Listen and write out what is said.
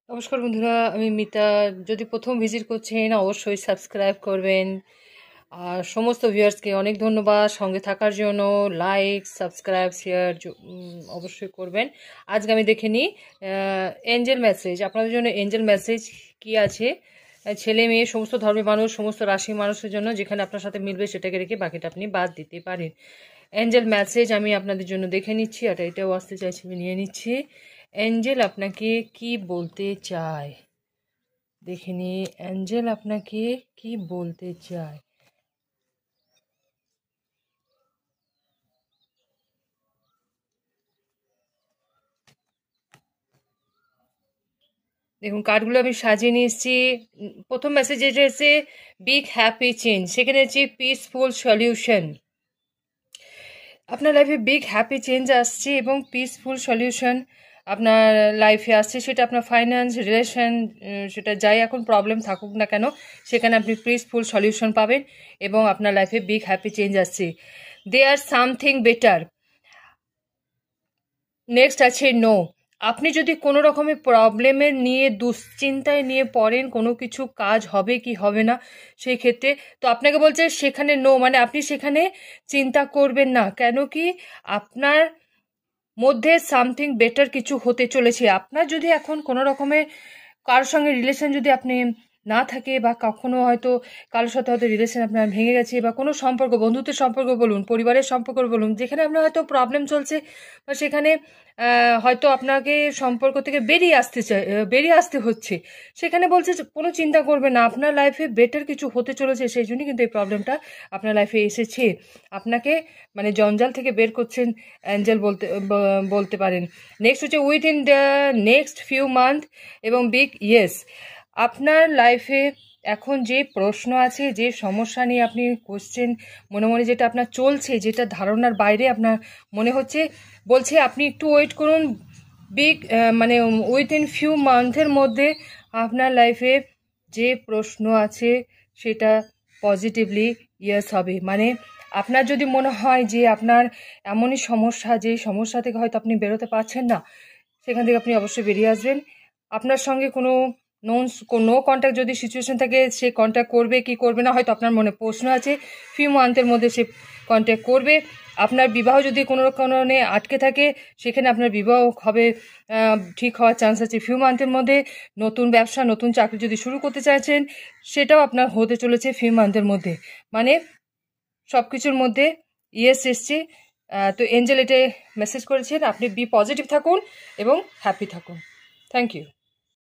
নমস্কার বন্ধুরা, আমি মিতা। যদি প্রথম ভিজিট করছেন অবশ্যই সাবস্ক্রাইব করবেন। আর সমস্ত ভিউয়ার্সকে অনেক ধন্যবাদ সঙ্গে থাকার জন্য। লাইক, সাবস্ক্রাইব, শেয়ার অবশ্যই করবেন। আজকে আমি দেখে নিই এঞ্জেল মেসেজ। আপনাদের জন্য এঞ্জেল মেসেজ কি আছে। ছেলে মেয়ে সমস্ত ধর্মের মানুষ, সমস্ত রাশির মানুষের জন্য যেখানে আপনার সাথে মিলবে সেটাকে রেখে বাকিটা আপনি বাদ দিতে পারেন। এঞ্জেল মেসেজ আমি আপনাদের জন্য দেখে নিচ্ছি। আর এটাও আসতে চাইছি, আমি নিয়ে নিচ্ছি। এঞ্জেল আপনাকে কি বলতে চায় দেখে নি। এঞ্জেল আপনাকে কি বলতে চায়। দেখুন, কার্ডগুলো আমি সাজিয়ে নিয়ে এসেছি। প্রথম মেসেজ যেটা এসেছে বিগ হ্যাপি চেঞ্জ, সেখানে হচ্ছে পিসফুল সলিউশন। আপনার লাইফে বিগ হ্যাপি চেঞ্জ আসছে এবং পিসফুল সলিউশন আপনার লাইফে আসছে। সেটা আপনার ফাইন্যান্স, রিলেশন, সেটা যাই এখন প্রবলেম থাকুক না কেন, সেখানে আপনি পিসফুল সলিউশন পাবেন এবং আপনার লাইফে বিগ হ্যাপি চেঞ্জ আসছে। দে আর সামথিং বেটার। নেক্সট আছে নো। আপনি যদি কোনো রকমের প্রবলেমের নিয়ে দুশ্চিন্তায় নিয়ে পড়েন কোনো কিছু কাজ হবে কি হবে না সেই ক্ষেত্রে, তো আপনাকে বলছে সেখানে নো, মানে আপনি সেখানে চিন্তা করবেন না। কেন কি আপনার মধ্যে সামথিং বেটার কিছু হতে চলেছে। আপনার যদি এখন কোনো রকমের কারোর সঙ্গে রিলেশন যদি আপনি না থাকে, বা কখনো হয়তো কারোর সাথে হয়তো রিলেশন আপনার ভেঙে গেছে, বা কোনো সম্পর্ক, বন্ধুত্বের সম্পর্ক বলুন, পরিবারের সম্পর্ক বলুন, যেখানে আপনার হয়তো প্রবলেম চলছে, বা সেখানে হয়তো আপনাকে সম্পর্ক থেকে বেরিয়ে আসতে হচ্ছে, সেখানে বলছে যে কোনো চিন্তা করবে না, আপনার লাইফে বেটার কিছু হতে চলেছে। সেই জন্যই কিন্তু এই প্রবলেমটা আপনার লাইফে এসেছে। আপনাকে মানে জঞ্জাল থেকে বের করছেন অ্যাঞ্জেল বলতে পারেন। নেক্সট হচ্ছে within the next few month এবং বিগ ইয়েস। আপনার লাইফে এখন যে প্রশ্ন আছে, যে সমস্যা নিয়ে আপনি কোশ্চেন মনে মনে যেটা আপনার চলছে, যেটা ধারণার বাইরে আপনার মনে হচ্ছে, বলছে আপনি একটু ওয়েট করুন। বিগ মানে উইথিন ফিউ মান্থের মধ্যে আপনার লাইফে যে প্রশ্ন আছে সেটা পজিটিভলি ইয়েস হবে। মানে আপনার যদি মনে হয় যে আপনার এমনই সমস্যা, যে সমস্যা থেকে হয়তো আপনি বেরোতে পারছেন না, সেখান থেকে আপনি অবশ্যই বেরিয়ে আসবেন। আপনার সঙ্গে কোনো নো কন্ট্যাক্ট যদি সিচুয়েশন থাকে, সে কন্ট্যাক্ট করবে কি করবে না, হয়তো আপনার মনে প্রশ্ন আছে, ফিউ মান্থের মধ্যে সে কন্ট্যাক্ট করবে। আপনার বিবাহ যদি কোনো কারণে আটকে থাকে, সেখানে আপনার বিবাহ হবে, ঠিক হওয়ার চান্স আছে ফিউ মান্থের মধ্যে। নতুন ব্যবসা, নতুন চাকরি যদি শুরু করতে চাইছেন, সেটাও আপনার হতে চলেছে ফিউ মান্থের মধ্যে। মানে সব কিছুর মধ্যে ইয়েস এসছে। তো এঞ্জেল এটাই মেসেজ করেছেন, আপনি বি পজিটিভ থাকুন এবং হ্যাপি থাকুন। Thank you.